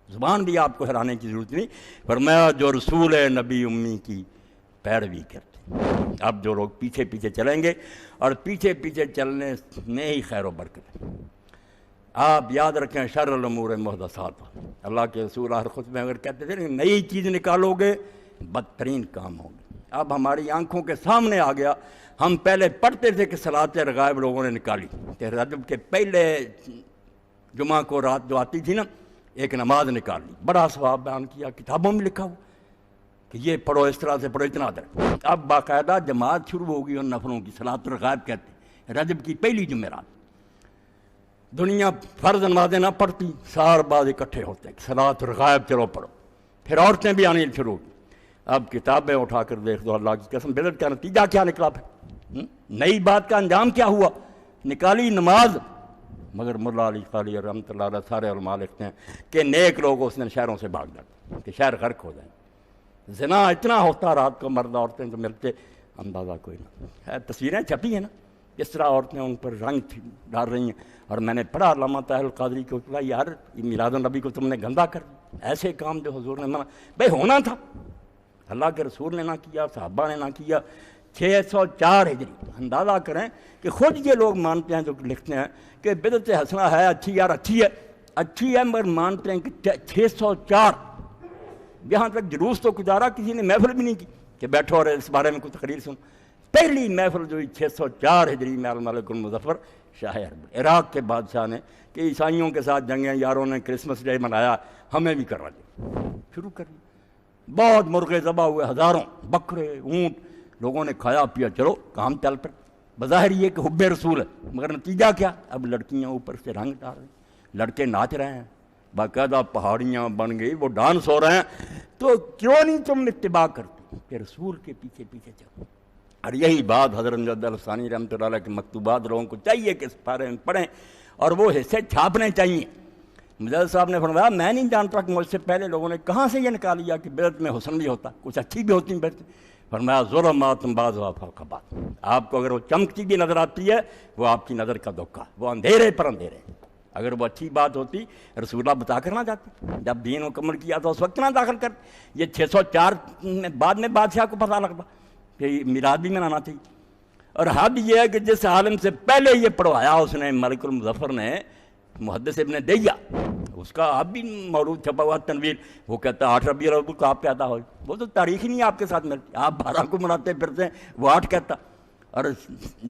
زبان بھی آپ کو ہرانے کی ضرورت نہیں، فرمایا جو رسول نبی امی کی پیروی کرتے۔ اب جو لوگ پیچھے پیچھے چلیں گے، اور پیچھے پیچھے چلنے میں ہی خیر و برکت ہے۔ آپ یاد رکھیں شر الامور محدثات، اللہ کے رسول ہر خطبے میں اگر کہتے تھے نئی چیز نکالو گے بدترین کام ہوگا۔ اب ہماری آنکھوں کے سامنے آ گیا، ہم پہلے پڑھتے تھے کہ صلاۃ رغائب لوگوں نے نکالی، کہ رجب کے پہلے جمعہ کو رات جو آتی تھی نا، ایک نماز نکال لی، بڑا ثواب بیان کیا، کتابوں میں لکھا ہوا کہ یہ پڑھو، اس طرح سے پڑھو، اتنا در۔ اب باقاعدہ جماعت شروع ہوگی اور نفلوں کی، صلاۃ الرغائب کہتے ہیں، رجب کی پہلی جمعرات۔ دنیا فرض نمازیں نہ پڑھتی، سار بعد اکٹھے ہوتے ہیں، صلاۃ الرغائب چلو پڑھو، پھر عورتیں بھی آنی شروع ہوئی۔ اب کتابیں اٹھا کر دیکھ دو، اللہ کی قسم بدعت کا نتیجہ کیا نکلا پھر؟ نئی بات کا انجام کیا ہوا؟ نکالی نماز، مگر ملا علی قاری رحمۃ اللہ علیہ سارے علماء لکھتے ہیں کہ نیک لوگ اس دن شہروں سے بھاگ جاتے کہ شہر غرق ہو جائیں۔ زنا اتنا ہوتا رات کو، مرد عورتیں تو ملتے اندازہ کوئی نہ ہے۔ تصویریں چھپی ہیں نا، اس طرح عورتیں ان پر رنگ ڈال رہی ہیں، اور میں نے پڑھا علامہ طاہر القادری کو، یار میلاد النبی کو تم نے گندا کر دیا، ایسے کام جو حضور نے منع بھائی ہونا تھا، اللہ کے رسول نے نہ کیا، صحابہ نے نہ کیا۔ 604 ہجری، اندازہ کریں کہ خود یہ لوگ مانتے ہیں جو لکھتے ہیں کہ بدعت حسنہ ہے، اچھی یار اچھی ہے، مگر مانتے ہیں کہ 604 یہاں تک جلوس تو گزارا، کسی نے محفل بھی نہیں کی کہ بیٹھو اور اس بارے میں کوئی تقریر سن۔ پہلی محفل جو 604 ہجری میں الملک المظفر شاہ عرب عراق کے بادشاہ نے، کہ عیسائیوں کے ساتھ جنگیں، یاروں نے کرسمس ڈے منایا، ہمیں بھی کروا دیا، شروع کر دیا۔ بہت مرغے ذبح ہوئے، ہزاروں بکرے اونٹ، لوگوں نے کھایا پیا، چلو کام چل پڑ۔ بظاہر یہ کہ حب رسول ہے، مگر نتیجہ کیا؟ اب لڑکیاں اوپر سے رنگ ڈال رہی ہیں، لڑکے ناچ رہے ہیں، باقاعدہ پہاڑیاں بن گئی، وہ ڈانس ہو رہے ہیں۔ تو کیوں نہیں تم اتباع کرتے کہ رسول کے پیچھے پیچھے چلو؟ اور یہی بات حضرت مجدد الثانی رحمۃ اللہ علیہ کے مکتوبات لوگوں کو چاہیے کہ اس بارے میں پڑھیں، اور وہ حصے چھاپنے چاہیے۔ مجدد صاحب نے فرمایا میں نہیں جانتا کہ مجھ سے پہلے لوگوں نے کہاں سے یہ نکال لیا کہ بدعت میں حسن بھی ہوتا، کچھ اچھی بھی ہوتی بدعت۔ فرمایا ظلمات بعضها فوق بعض، آپ کو اگر وہ چمکتی بھی نظر آتی ہے وہ آپ کی نظر کا دھوکہ، وہ اندھیرے پر اندھیرے۔ اگر وہ اچھی بات ہوتی رسول اللہ بتا کر نہ جاتے، جب دین مکمل کیا تو اس وقت نہ داخل کرتے۔ یہ 604 میں بعد میں بادشاہ کو پتہ لگتا کہ میلاد بھی منانا چاہیے۔ اور حد یہ ہے کہ جس عالم سے پہلے یہ پڑھوایا اس نے، ملک المظفر نے، محدث ابن دیہ، اس کا اب بھی مولود چھپا ہوا تنویر، وہ کہتا ہے 8 ربیع الاول کو آپ پیدا ہوئے، وہ تو تاریخ ہی نہیں آپ کے ساتھ ملتی، آپ 12 کو مناتے پھرتے ہیں، وہ 8 کہتا۔ اور